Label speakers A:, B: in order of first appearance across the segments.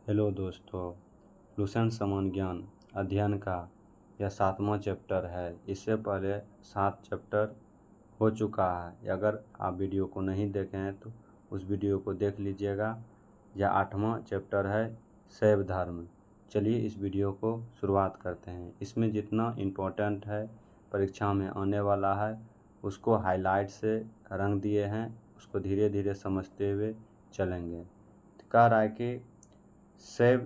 A: Hello दोस्तों, Lucent समान ज्ञान अध्ययन का यह 7वां चैप्टर है। इससे पहले 7 चैप्टर हो चुका है। अगर आप वीडियो को नहीं देखे हैं तो उस वीडियो को देख लीजिएगा। यह 8वां चैप्टर है, शैव धर्म। चलिए इस वीडियो को शुरुआत करते हैं। इसमें जितना इम्पोर्टेंट है, परीक्षा में आने वाला है, उसको हाईलाइट से रंग दिए हैं। उसको धीरे धीरे समझते हुए चलेंगे। कह रहा है कि शैव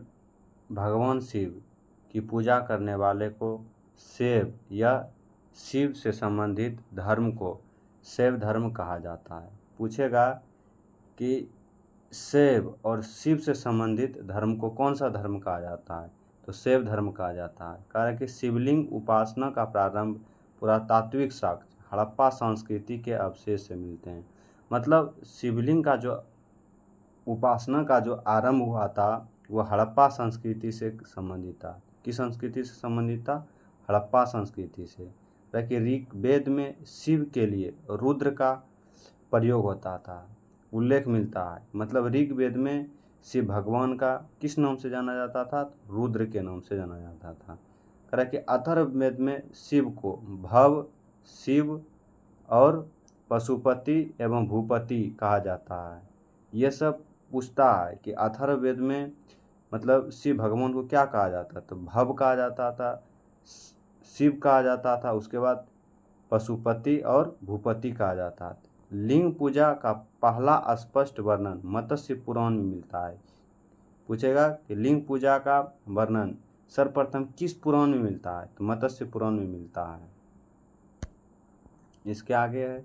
A: भगवान शिव की पूजा करने वाले को शैव या शिव से संबंधित धर्म को शैव धर्म कहा जाता है। पूछेगा कि शैव और शिव से संबंधित धर्म को कौन सा धर्म कहा जाता है, तो शैव धर्म कहा जाता है। कारण कि शिवलिंग उपासना का प्रारंभ पुरातात्विक साक्ष्य हड़प्पा संस्कृति के अवशेष से मिलते हैं। मतलब शिवलिंग का जो उपासना का जो आरंभ हुआ था वह हड़प्पा संस्कृति से संबंधित था। किस संस्कृति से संबंधित था? हड़प्पा संस्कृति से। ताकि ऋग्वेद में शिव के लिए रुद्र का प्रयोग होता था, उल्लेख मिलता है। मतलब ऋग्वेद में शिव भगवान का किस नाम से जाना जाता था? रुद्र के नाम से जाना जाता था। कह कि अथर्ववेद में शिव को भव, शिव और पशुपति एवं भूपति कहा जाता है। ये सब पूछता है कि अथर्ववेद में मतलब शिव भगवान को क्या कहा जाता था? तो भव कहा जाता था, शिव कहा जाता था, उसके बाद पशुपति और भूपति कहा जाता था। लिंग पूजा का पहला स्पष्ट वर्णन मत्स्य पुराण में मिलता है। पूछेगा कि लिंग पूजा का वर्णन सर्वप्रथम किस पुराण में मिलता है? तो मत्स्य पुराण में मिलता है। इसके आगे है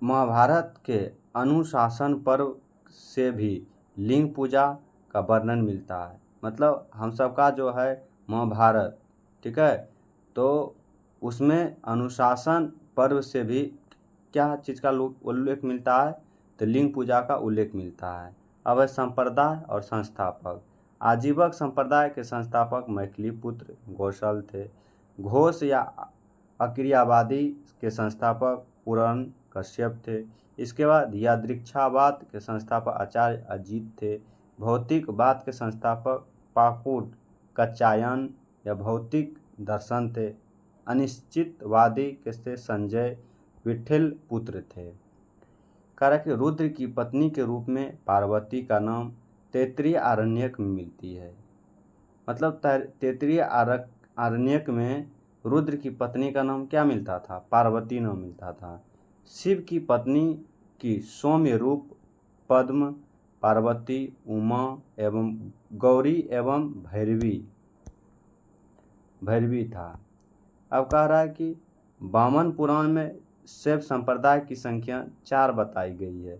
A: महाभारत के अनुशासन पर्व से भी लिंग पूजा का वर्णन मिलता है। मतलब हम सबका जो है महाभारत, ठीक है, तो उसमें अनुशासन पर्व से भी क्या चीज़ का उल्लेख मिलता है? तो लिंग पूजा का उल्लेख मिलता है। अब है संप्रदाय और संस्थापक। आजीवक संप्रदाय के संस्थापक मैथिलीपुत्र घोषल थे। घोष या अक्रियावादी के संस्थापक पूरण कश्यप थे। इसके बाद यादृच्छावाद के संस्थापक आचार्य अजीत थे। भौतिकवाद के संस्थापक पाकुड़ कच्चायन या भौतिक दर्शन थे। अनिश्चितवादी के से संजय विठल पुत्र थे। कारण कि रुद्र की पत्नी के रूप में पार्वती का नाम तैत्तिरीय आरण्यक में मिलती है। मतलब तैत्तिरीय आरण्यक में रुद्र की पत्नी का नाम क्या मिलता था? पार्वती नाम मिलता था। शिव की पत्नी की सौम्य रूप पद्म, पार्वती, उमा एवं गौरी एवं भैरवी था। अब कह रहा है कि वामन पुराण में शैव संप्रदाय की संख्या 4 बताई गई है।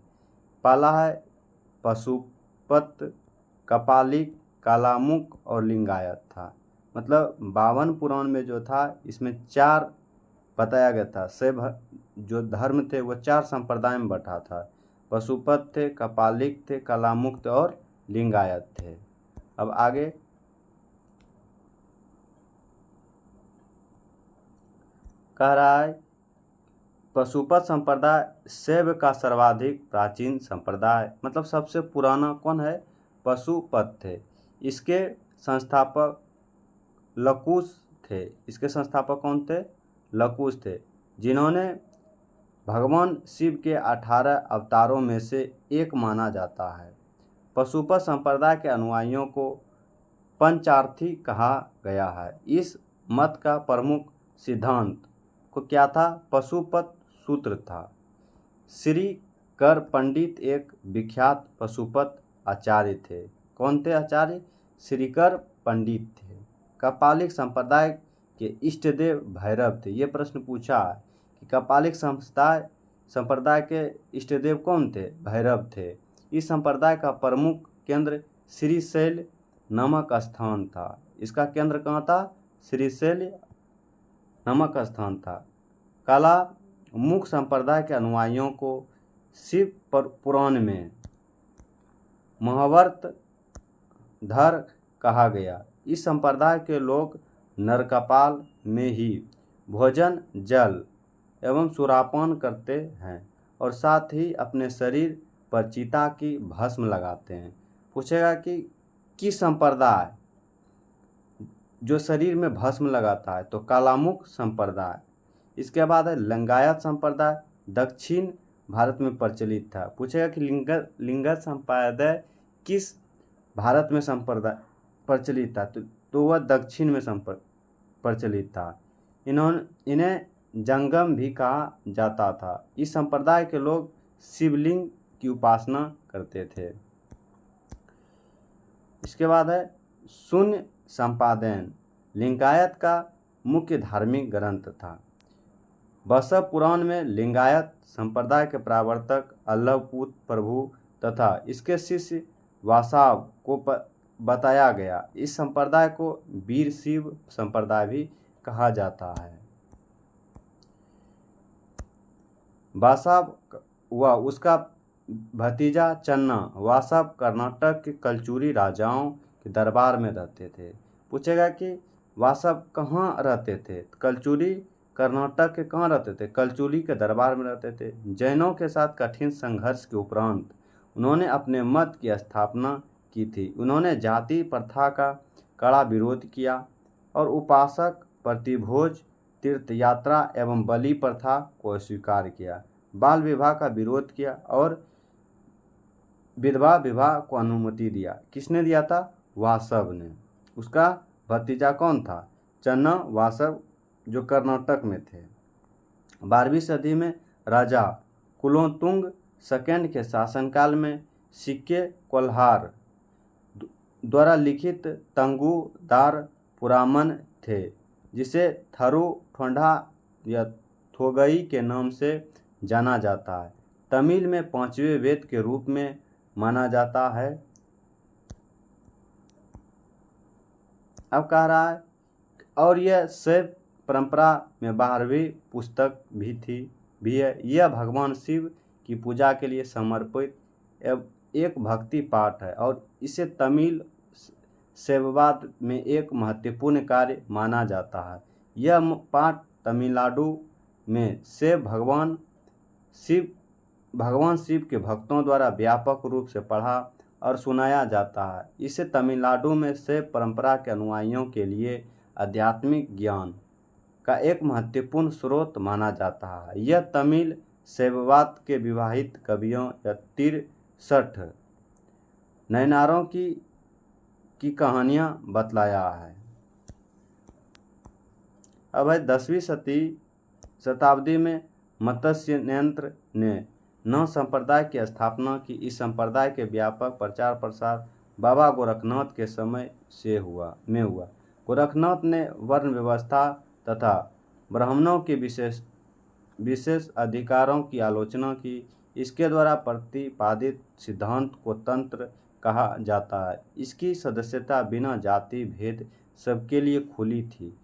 A: पहला है पशुपत, कपालिक, कालामुख और लिंगायत था। मतलब 52 पुराण में जो था इसमें 4 बताया गया था। शैव जो धर्म थे वो 4 संप्रदाय में बटा था। पशुपत थे, कपालिक थे, कालामुख थे और लिंगायत थे। अब आगे कह रहा है पशुपत संप्रदाय शैव का सर्वाधिक प्राचीन संप्रदाय। मतलब सबसे पुराना कौन है? पशुपत थे। इसके संस्थापक लकुश थे। इसके संस्थापक कौन थे? लकुश थे, जिन्होंने भगवान शिव के 18 अवतारों में से एक माना जाता है। पशुपत संप्रदाय के अनुयायियों को पंचार्थी कहा गया है। इस मत का प्रमुख सिद्धांत को क्या था? पशुपत सूत्र था। श्री कर पंडित एक विख्यात पशुपत आचार्य थे। कौन थे आचार्य? श्रीकर पंडित थे। कपालिक संप्रदाय के इष्टदेव भैरव थे। ये प्रश्न पूछा है कि कपालिक संप्रदाय के इष्टदेव कौन थे? भैरव थे। इस संप्रदाय का प्रमुख केंद्र श्रीशैल नामक स्थान था। इसका केंद्र कहाँ था? श्रीशैल नामक स्थान था। काला मुख संप्रदाय के अनुयायियों को शिव पुराण में महावर्त धर कहा गया। इस संप्रदाय के लोग नरकपाल में ही भोजन, जल एवं सुरापान करते हैं और साथ ही अपने शरीर पर चिता की भस्म लगाते हैं। पूछेगा कि किस संप्रदाय जो शरीर में भस्म लगाता है, तो कालामुख संप्रदाय। इसके बाद है लिंगायत संप्रदाय, दक्षिण भारत में प्रचलित था। पूछेगा कि लिंगायत संप्रदाय किस भारत में संप्रदाय प्रचलित था, तो वह दक्षिण में प्रचलित था। इन्हें जंगम भी कहा जाता था। इस संप्रदाय के लोग शिवलिंग की उपासना करते थे। इसके बाद है शून्य संपादन, लिंगायत का मुख्य धार्मिक ग्रंथ था। बसव पुराण में लिंगायत संप्रदाय के प्रवर्तक अल्लवपुत प्रभु तथा इसके शिष्य वासाव को बताया गया। इस संप्रदाय को वीर शिव संप्रदाय भी कहा जाता है। वासाव व उसका भतीजा चन्ना वासाव कर्नाटक के कलचुरी राजाओं के दरबार में रहते थे। पूछेगा कि वासाव कहाँ रहते थे, कलचुरी कर्नाटक के कहाँ रहते थे, कलचुरी के दरबार में रहते थे। जैनों के साथ कठिन संघर्ष के उपरांत उन्होंने अपने मत की स्थापना की थी। उन्होंने जाति प्रथा का कड़ा विरोध किया और उपासक प्रतिभोज, तीर्थ यात्रा एवं बलि प्रथा को स्वीकार किया। बाल विवाह का विरोध किया और विधवा विवाह को अनुमति दिया। किसने दिया था? वासव ने। उसका भतीजा कौन था? चन्ना वासव, जो कर्नाटक में थे। 12वीं सदी में राजा कुलोत्तुंग सेकंड के शासनकाल में सिक्के कोल्हार द्वारा लिखित तंगुदार पुरामन थे, जिसे थरु ठोंडा या थोगई के नाम से जाना जाता है। तमिल में 5वें वेद के रूप में माना जाता है। अब कह रहा है और यह शैव परंपरा में 12वीं पुस्तक भी है। यह भगवान शिव की पूजा के लिए समर्पित एक भक्ति पाठ है और इसे तमिल शैववाद में एक महत्वपूर्ण कार्य माना जाता है। यह पाठ तमिलनाडु में भगवान शिव के भक्तों द्वारा व्यापक रूप से पढ़ा और सुनाया जाता है। इसे तमिलनाडु में शैव परंपरा के अनुयायियों के लिए आध्यात्मिक ज्ञान का एक महत्वपूर्ण स्रोत माना जाता है। यह तमिल शैववाद के विवाहित कवियों या 63 नयनारों की कहानियाँ बतलाया है। अब है 10वीं शताब्दी में मत्स्येंद्र ने नौ संप्रदाय की स्थापना की। इस संप्रदाय के व्यापक प्रचार प्रसार बाबा गोरखनाथ के समय से हुआ। गोरखनाथ ने वर्ण व्यवस्था तथा ब्राह्मणों के विशेष अधिकारों की आलोचना की। इसके द्वारा प्रतिपादित सिद्धांत को तंत्र कहा जाता है। इसकी सदस्यता बिना जाति भेद सबके लिए खुली थी।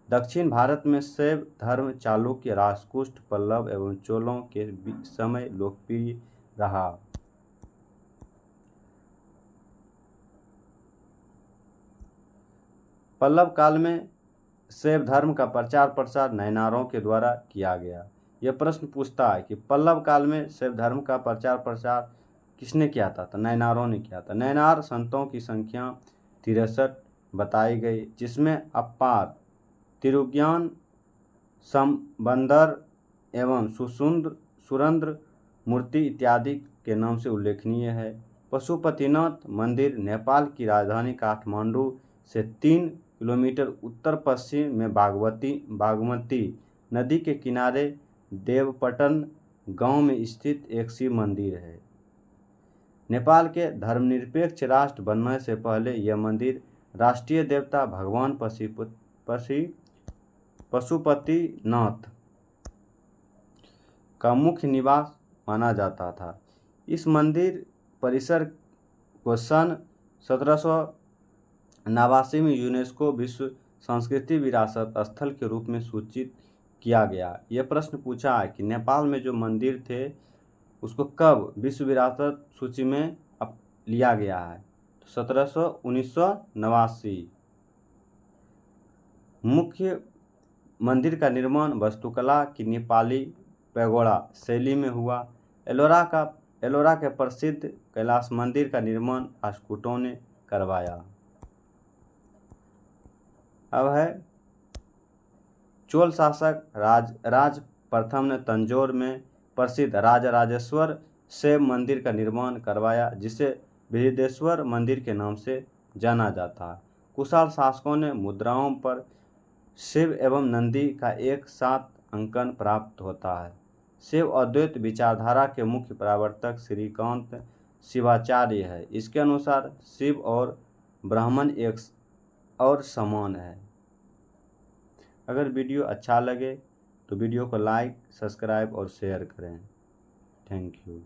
A: दक्षिण भारत में शैव धर्म चालुक्य, राष्ट्रकूट, पल्लव एवं चोलों के समय लोकप्रिय रहा। पल्लव काल में शैव धर्म का प्रचार प्रसार नयनारों के द्वारा किया गया। यह प्रश्न पूछता है कि पल्लव काल में शैव धर्म का प्रचार प्रसार किसने किया था? तो नयनारों ने किया था। नयनार संतों की संख्या 63 बताई गई, जिसमें अप्पार, तिरुज्ञान, संबंदर एवं सुरेंद्र मूर्ति इत्यादि के नाम से उल्लेखनीय है। पशुपतिनाथ मंदिर नेपाल की राजधानी काठमांडू से 3 किलोमीटर उत्तर पश्चिम में बागमती नदी के किनारे देवपटन गांव में स्थित एक शिव मंदिर है। नेपाल के धर्मनिरपेक्ष राष्ट्र बनने से पहले यह मंदिर राष्ट्रीय देवता भगवान पशुपतिनाथ का मुख्य निवास माना जाता था। इस मंदिर परिसर को सन 1789 में यूनेस्को विश्व संस्कृति विरासत स्थल के रूप में सूचित किया गया। यह प्रश्न पूछा है कि नेपाल में जो मंदिर थे उसको कब विश्व विरासत सूची में लिया गया है? 1989। मुख्य मंदिर का निर्माण वास्तुकला की नेपाली पैगोडा शैली में हुआ। एलोरा का एलोरा के प्रसिद्ध कैलाश मंदिर का निर्माण राष्ट्रकूटों ने करवाया। अब है चोल शासक राज प्रथम ने तंजौर में प्रसिद्ध राजराजेश्वर शिव मंदिर का निर्माण करवाया, जिसे बृहदेश्वर मंदिर के नाम से जाना जाता है। कुशाल शासकों ने मुद्राओं पर शिव एवं नंदी का एक साथ अंकन प्राप्त होता है। शिव अद्वैत विचारधारा के मुख्य प्रवर्तक श्रीकांत शिवाचार्य है। इसके अनुसार शिव और ब्राह्मण एक और समान है। अगर वीडियो अच्छा लगे तो वीडियो को लाइक, सब्सक्राइब और शेयर करें। Thank you.